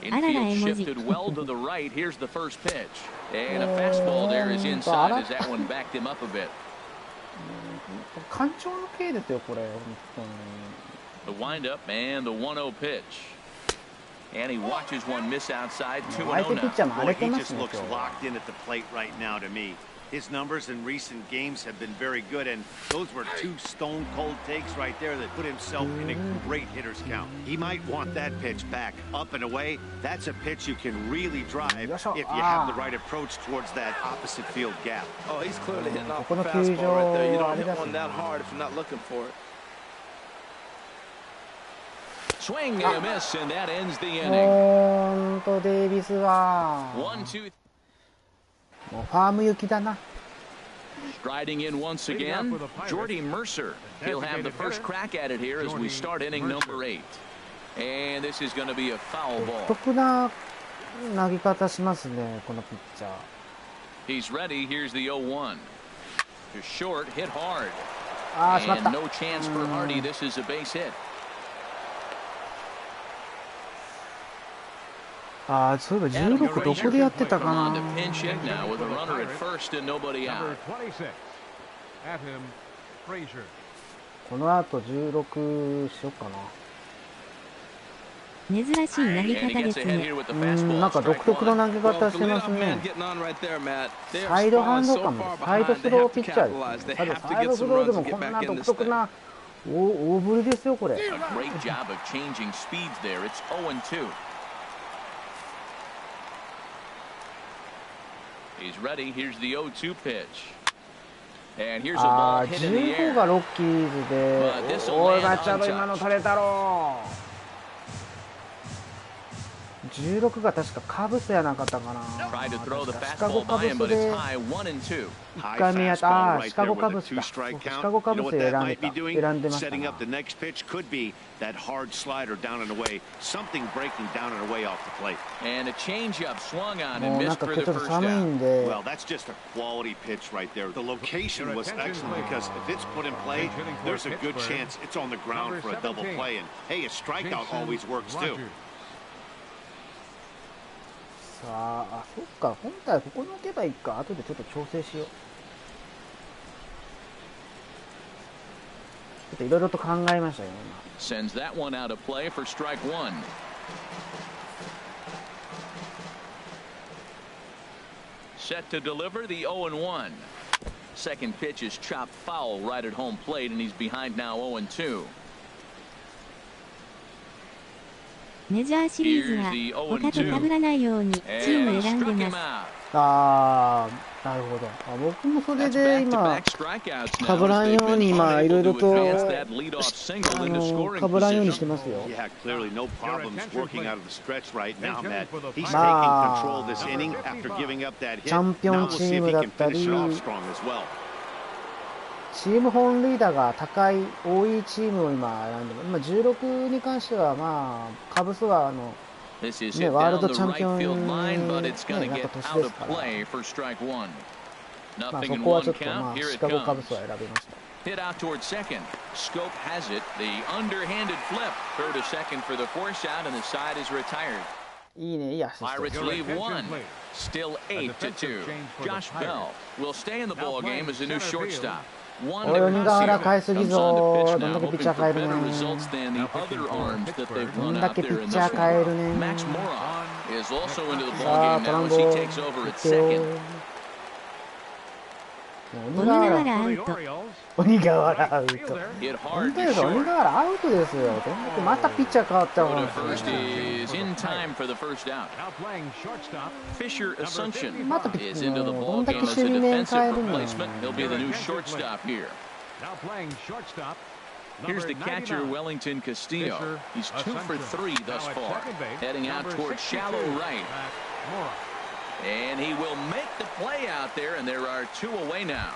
Infield shifted well to the right. Here's the first pitch. And a fastball there is inside as that one backed him up a bit.
干潮の系ですよ、これ。本
The windup and the 1-0 pitch. And he watches one miss outside.
当に。相
2-0
手ピッ
now.
チャーも荒
Boy,
れて
he
ま
just
すね、
looks
今日。
locked in at the plate right now to me. His numbers in recent games have been very good, and those were two stone-cold takes right there that put himself in a great hitter's count. He might want that pitch back, up and away. That's a pitch you can really drive if you have the right approach towards that opposite field gap.
Oh, he's clearly hitting off
こ
the
の
fastball
球
right
場
there. You
はあ
don't
れ
hit
だし
one that hard if you're not looking for it.
Swing and a miss, and that ends the inning.
ほんとデイビスは
1-2.
もうファーム行きだな。
Striding in once again, Jordy Mercer. He'll have the first crack at it here as we start inning number 8. And this is going to be a foul
独
ball.
特な投げ方しますね、このピッチャー。
He's ready. Here's the 0-1. To short, hit hard.
ああ、しまっ
And
た。
no chance for Hardy. This is a base hit.
ああ、そういえば16どこでやってたか
Come on
な。
to pinch hit now with a runner at first and nobody
Number
out.
26, at him, Frazier.
この後16しようかな。
珍しい投げ
And he
方で
gets
す
ahead
ね。
here with the
なんか
fastball.
独
Strike
特の
one.
投げ
Well,
方
the
してます
leadoff
ね
man。getting on right there, Matt. They are
サイドハン
falling
ド
so
かも。
far
サイド
behind.
ス
They
ロー
have
ピ
to
ッチャー
capitalize.
で
They
す。多分
have to
サイ
get
ドス
some
ローで
runs
も
to
こ
get
ん
back
な
in
独
this
特
thing.
な大振りですよ、これ。
A great job of changing speeds there. It's 0-2. He's ready. Here's the 0-2 pitch. And here's a
あ
ball
あ、
hit in the
15
air.
がロッキーズで、おい、マッチャード今の取れたろ。16が確かカブスやなかったかな。
Tried to throw the
シカゴ
fastball
カ
by
ブ
him,
ス
but it's
で
high 1-2.
1回目やった。ああ、
High
シカ
fastball
ゴ
right
カ
there
ブ
with
ス
a
だ。
two-strike
シ
count.
カゴカ
You
ブ
know
ス
what
選
that
んで
might
た。
be doing?
選んでました
Setting
な
up the next pitch could be that hard slider down and away, something breaking down and away off the plate.
And a changeup swung on
も
and
うなん
missed
か
for
今日
the
ちょっと
first
寒い
down.
んで、
Well, that's just a quality pitch right there. The location was excellent because if it's put in play, there's a good chance it's on the ground for a double play. And hey, a strikeout always works too.
さあ、あ、そっか、本体ここに置けばいいか。後でちょっと調整しよう。ちょっといろいろと考えましたよ、今。
Sends that one out of play for strike one. Set to deliver the 0-1. Second pitch is chopped foul right at home plate, and he's behind now 0-2.
メジャーシリーズは他と被らないようにチーム
And
を
he
選ん
struck
で
him
ます。
out.
ああ、なるほど。あ、僕もそれ
That's
で今、
back-to-back strikeouts
か
now
ぶら
as
ん
they've
ように
been
今いろい
unable
ろ
to
と
advance that leadoff single into scoring
かぶらんようにして
position.
ますよ。
Yeah, clearly no problems working out of the stretch right now, Matt. He's taking
Ma.
control of this inning after giving up that hit.
チャンピオン
Now we'll see if he can finish it off
チームだったり、
strong as well.
チーム本塁打が高い、多いチームを今選んでます。今16に関しては、まあ、カブスは
This is
ね、
hit
ワール
down
ド
the
チャン
right
ピオン
field
に、
line,
ね、
but
な
it's
った
going to
年
get
で
out
す
of
から、
play for strike one.
まあ、そ
Nothing in
こは
one
ちょっと、ま
count.
あ、
Here
シ
it
カゴカブ
comes.
スは選びました。
Hit out toward second. Scope has it. The underhanded flip. Throw to second for the force out, and the side is retired.
いいね、いいアシスト。
Pirates leave one. Still 8-2. Josh Bell will stay in the ball game as a new shortstop. One to
鬼瓦返すぎ
comes
ぞ。
on
ど
to
んだ
pitch
け
now,
ピッチャ
hoping
ー
for
変える
better
ね
results than the other arms that they've
どん
run
だ
out
けピ
there
ッ
in
チャ
this
ー変える
one.
ね
Max Mora is also into the
さ
ball
あ
game
トラ
now
ン
as
ボ
he
ー
takes over
行
at
ってよ
second.
鬼瓦
アウト。
鬼瓦アウト
Hit
本
hard
当
to
です鬼
short.
瓦アウトですよ。どんだけまたピッチャー変わっちゃう
Throw
の
to first is in time for the first out.
Now playing shortstop.
Fisher Asuncion
また
is into the
ど
ball
んだ
game
け
as a
守備面
defensive
変えるの
replacement. He'll be the new shortstop here.
Now playing shortstop.
Here's the catcher, Wellington Castillo. He's 2 for 3 thus far. Heading out towards shallow right. And he will make the play out there, and there are 2 away now.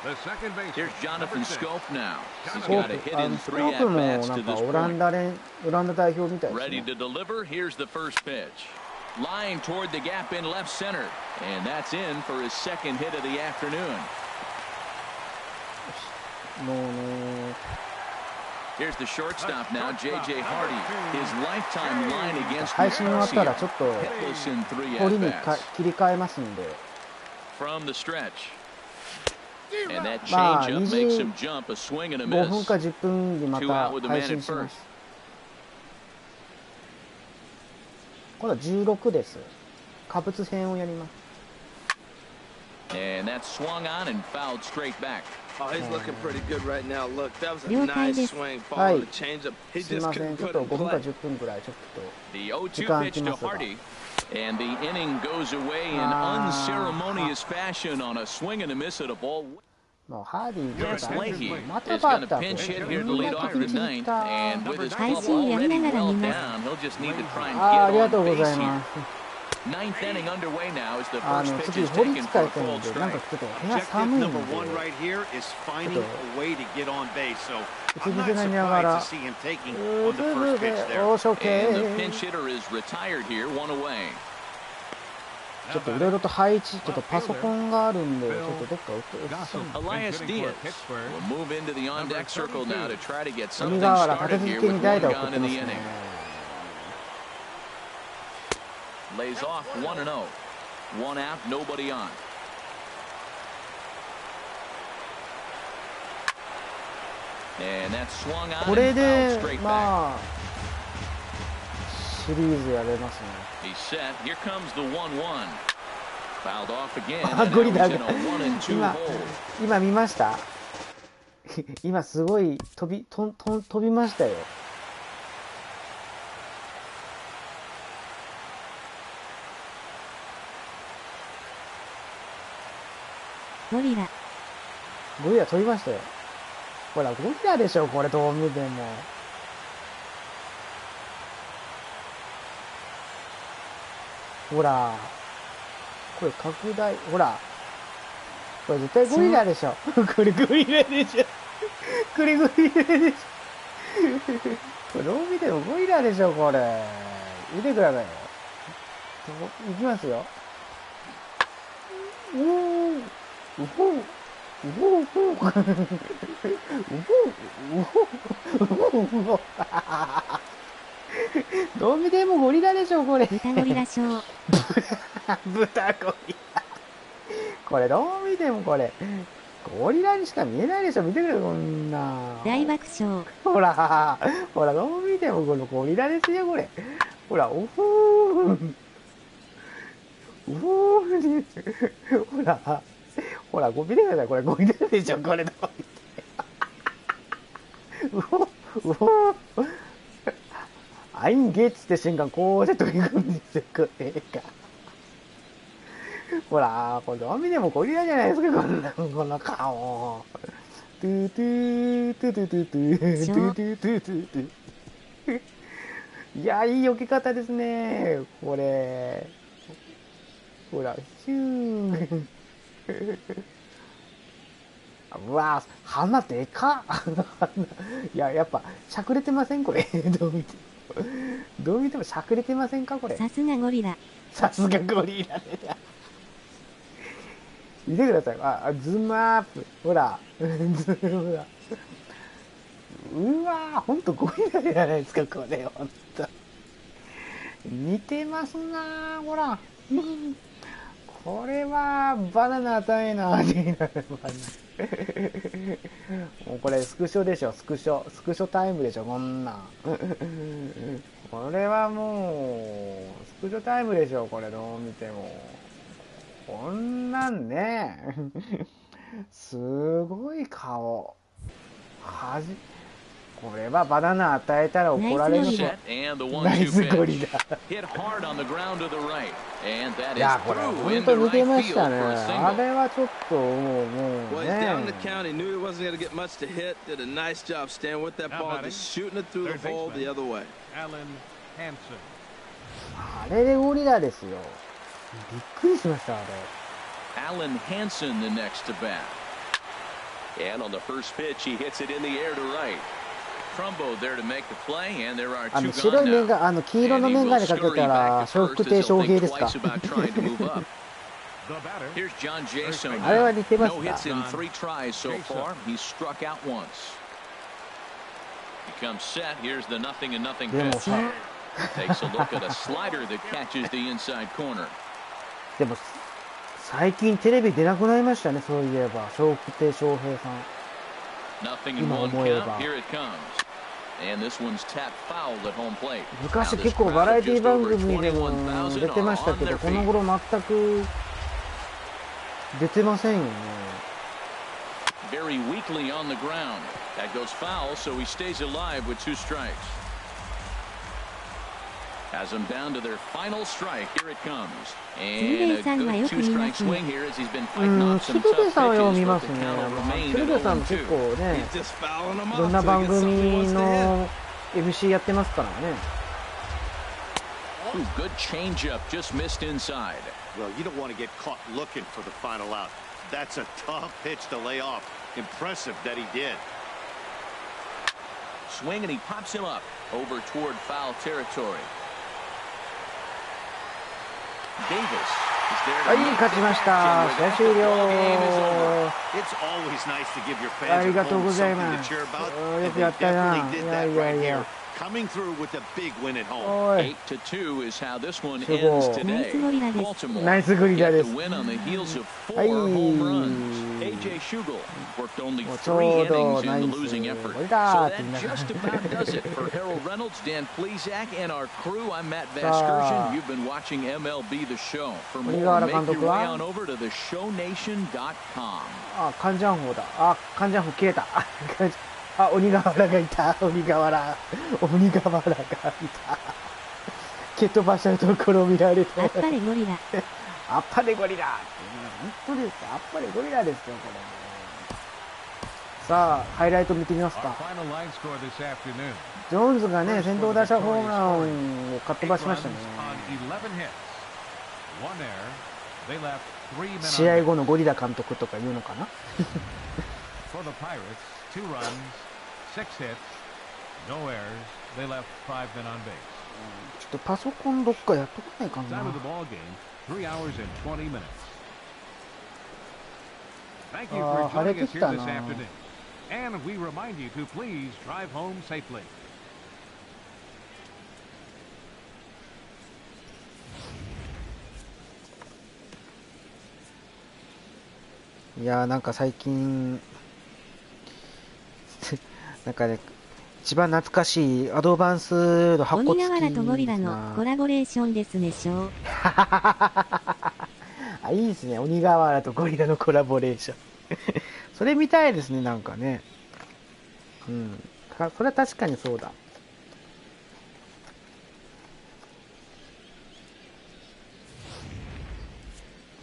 The second base.
Here's Jonathan Scope now. He's
スコ
got
ー
a
プ
hit in
スコ
3 at
ープも
bats
な
to
んか
this
オラン
point.
ダ代表みたいです
Ready
ね
to deliver. Here's the first pitch. Line toward the gap in left center. And that's in for his second hit of the afternoon.
もうね
Here's the shortstop now, J.J. Hardy. His lifetime line against
配信終わったらちょっと
hitless in 3
堀に
at-bats.
切り替えますんで
From the stretch. And that
まあ
changeup makes him jump a swing and a
5分
miss.
か10分にま
Two
た
out with the
配
man
信
at
しま
first.
す。これは16です。カブツ編をやります。
And that swung on and fouled straight back.
Oh, he's looking pretty good right now. Look, that was a
了解です。
nice swing,
はい。
following the changeup. He
すい
just
ませ
couldn't
ん、ちょっ
put
と
it
5
in
分か
play.
10分ぐらいちょっ
The
時
0-2
間
pitch
空き
to
ますが。
Hardy. And the inning goes away in unceremonious fashion on a swing and a miss at a ball.
もうハーディー
Wes
が
Leahy
また
is
バ
going
ッ
to
ター
pinch hit
こ
here
れ
to lead off the
切り
ninth.
た
And with his
配
club
信やり
already
ながら
well
見ます。
down, he'll just need to try and
ありが
get
とう
on
ござ
base
い
here.
ます。
Ninth inning underway now as the
あ
first
の
pitch
次
is
堀
taken
使
for
い
a
たいん
called
で、なんか
strike.
ちょっと部屋
Objective
寒いん
number
で、
1 right here is finding a way to get on base. So I'm not
次々ながら
surprised to see him taking on the first pitch there.
おー、処刑
And the pinch hitter is retired here, one away.
ちょっといろいろと配置、ちょっとパソコンがあるんで、ちょっとどっか映すん
Elias Diaz will move into the on-deck circle now to try to get
鬼
something
瓦立
started
て
here
続け
with
に
one
代打を送っ
gone
て
in
ま
the
す
inning.
ね。
Lays off 1-0. One out, nobody on. And that swung on
これ
and
で
fouled straight back.
まあシリーズやれますね。
He's set. Here comes the 1-1. Fouled off again.
あ、
And
ゴリ
now
ラ
he's
が
in a 1-2
今
hole.
今見ました？今すごい飛びましたよ。
ゴリラ。
ゴリラ飛びましたよ。ほらゴリラでしょこれどう見ても。ほらこれ拡大、ほらこれ絶対ゴリラでしょ。これゴリラでしょ。これゴリラでしょ。これどう見てもゴリラでしょこれ。見てくださいよ。いきますよ。うほううほううほううほううほうどう見てもゴリラでしょこれ。
豚ゴリラショー。
豚ゴリラ。これどう見てもこれゴリラにしか見えないでしょ。見てくれこんな。
大爆笑。
ほらほらどう見てもこのゴリラですよこれ。ほらおふーうほーほらほら見てくださいこれゴリラでしょこれどう見てうほうほアインゲッツって瞬間こうして飛び込むんですよこれが。ほらこれどう見てもゴリラじゃないですかこの顔。トゥトゥトゥトゥトゥトゥトゥトゥトゥトゥトゥ。いやいい避け方ですねこれ。ほらヒュー。うわ鼻でかっ。いややっぱしゃくれてませんこれ。どう見てもしゃくれてませんかこれ。
さすがゴリラ。
さすがゴリラで。見てください。あズームアップほらズームだ。うわほんとゴリラじゃないですかこれほんと。似てますなー、ほら。これはバナナ与えなってなる。もうこれスクショでしょ、スクショタイムでしょ、こんなん。これはもうスクショタイムでしょ、これどう見ても。こんなんね。すごい顔。これはバナナ与えたら怒られるぞ。ナイスゴリラ。いや、これ本当似てましたね。あれはちょっともうね。あれでゴリラですよ。びっくりしました、あれ。
Alan Hansen the next to bat. And on the first pitch, he hits it in the air to right. Trumbo there to make the play, and there are two gone now.
黄色のメガネかけたら、笑福亭笑瓶ですか。
Here's John Jason.
あれは似てまし
No
た。
hits in 3 tries so far. He's struck out once. He comes set. Here's the 0-0
でも
pitch.
さ、
Takes a look at a slider that catches the inside corner.
でも最近テレビ出なくなりましたね、そういえば。笑福亭笑瓶さん。
Nothing in one count. Here it comes. And this one's tapped foul at home plate.
昔結構バラエティ番組でも出てましたけど、この頃全く出てませんよね。
Very weakly on the ground. That goes foul, so he stays alive with 2 strikes. Has him down to their final strike. Here it comes. And a good 2-strike swing here as he's been fighting off some tough pitches. But the count will remain at 0-2.
ね、いろんな番組の MC やってますからね。
Ooh, good changeup, just missed inside.
Well, you don't want to get caught looking for the final out. That's a tough pitch to lay off. Impressive that he did.
Swing and he pops him up over toward foul territory. Davis is there.
はい、勝ちました。試合終了。ありがとうございます。よくやったな。いやいやいや。
Coming through with a big win at home.
8-2 is how this one ends today. Baltimore
ナイスゴリラで
get
す。
the win on the heels of 4
はい。
home runs. AJ Shugel worked only 3 innings in the losing effort. So that just about does it for Harold Reynolds, Dan Plesac, and our crew. I'm Matt Vasgersian. You've been watching MLB The Show. For more, make your way on over to theshownation.com.
あ、カンジャンホだ。あ、カンジャンホ切れた。あ、鬼瓦がいた。鬼瓦。鬼瓦がいた。蹴っ飛ばしたところを見られて。
あっぱれゴリラ。
あっぱれゴリラ。本当です。あっぱれゴリラですよ、これ。さあ、ハイライト見てみますか。ジョーンズがね、先頭打者ホームランをかっ飛ばしましたね。試合後のゴリラ監督とか言うのかな。
2 runs, 6 hits, no errors. They left 5 men on base.
ちょっとパソコンどっかやっとかないかな。
Time of the ball game, 3 hours and 20 minutes. Thank you for joining us here this afternoon. And we remind you to please drive home safely.
いやー、なんか最近なんかね、一番懐かしいアドバンスの箱付き
鬼瓦とゴリラのコラボレーションですね、ショー。
あ、いいですね、鬼瓦とゴリラのコラボレーション。それ見たいですね、なんかね。うん。それは確かにそうだ。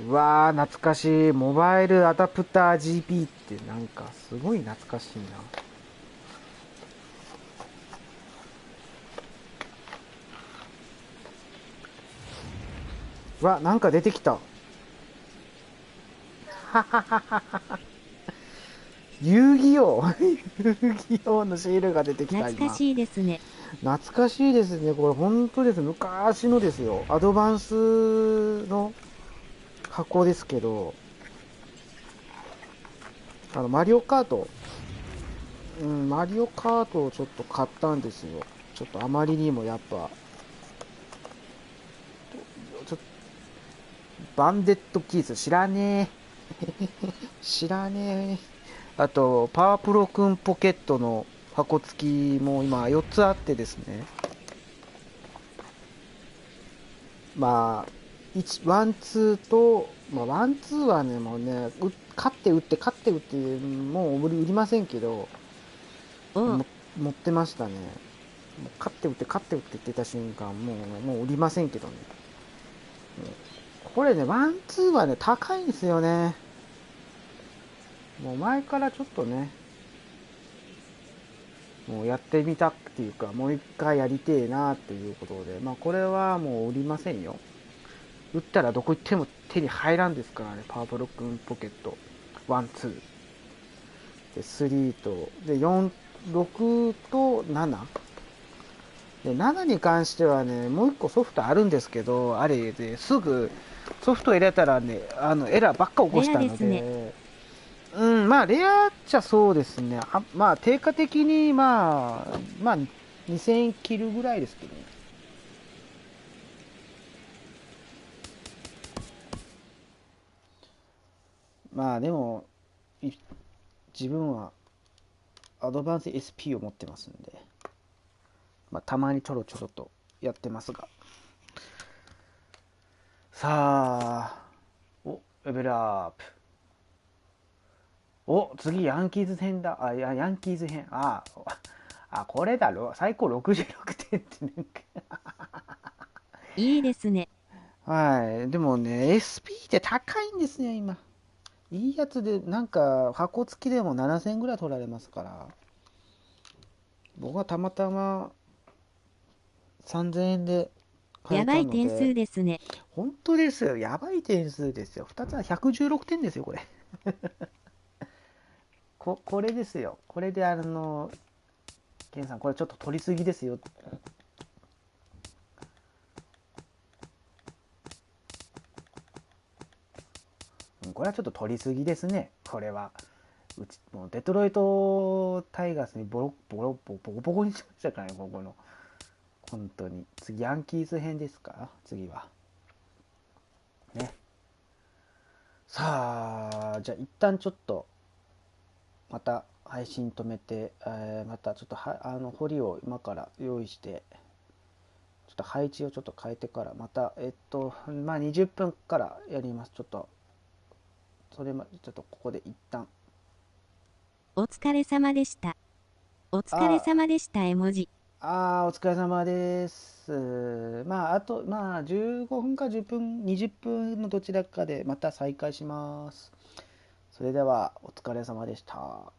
うわー、懐かしい。モバイルアダプター GP ってなんかすごい懐かしいな。うわ、なんか出てきた。遊戯王遊戯王のシールが出てきた。
懐かしいですね。
懐かしいですね。これ本当です。昔のですよ。アドバンスの箱ですけど、マリオカート、マリオカートをちょっと買ったんですよ。ちょっとあまりにもやっぱバンデットキーズ知らねえ。知らねえ。あと、パワープロくんポケットの箱付きも今4つあってですね。まあ、ワン、ツーと、まあ、ワン、ツーはね、もうね、勝って打って、もう売りませんけど、持ってましたね。もう勝って打ってって言ってた瞬間、もう売りませんけどね。これね、ワン、ツーはね、高いんですよね。もう前からちょっとね、もうやってみたっていうか、もう一回やりてえなっていうことで、まあこれはもう売りませんよ。売ったらどこ行っても手に入らんですからね、パワープロくんポケット。ワン、ツー。で、3と、で、4、6と7。で、7に関してはね、もう一個ソフトあるんですけど、あれですぐソフト入れたらね、エラーばっか起こしたので、うん、まあ、レアっちゃそうですね。まあ、定価的に、まあ、2000円切るぐらいですけどね。まあ、でも、自分はアドバンス SP を持ってますんで、まあ、たまにちょろちょろとやってますが。さあ、レベルアップ。次ヤンキーズ編だ。ヤンキーズ編。これだろ。最高66点ってなんか
いいですね。
はい。でもね、SP って高いんですよ、今。いいやつで、なんか、箱付きでも7000円ぐらい取られますから。僕はたまたま3000円で買
やばい
えたので。
点数ですね。
本当ですよ。やばい点数ですよ。2つは116点ですよ、これ。これですよ。これでケンさん、これちょっと取りすぎですよ。これはちょっと取りすぎですね。これは。もうデトロイトタイガースにボコボコにしましたからね、ここの。本当に。次、ヤンキーズ編ですか次は。ね。さあ、じゃあ一旦ちょっと、また配信止めて、またちょっと掘りを今から用意して、ちょっと配置をちょっと変えてから、また、まあ20分からやります。ちょっと、それまで、ちょっとここで一旦。
お疲れ様でした。お疲れ様でした絵文字。
お疲れ様です。まあ、あと、まあ、15分か10分、20分のどちらかでまた再開します。それでは、お疲れ様でした。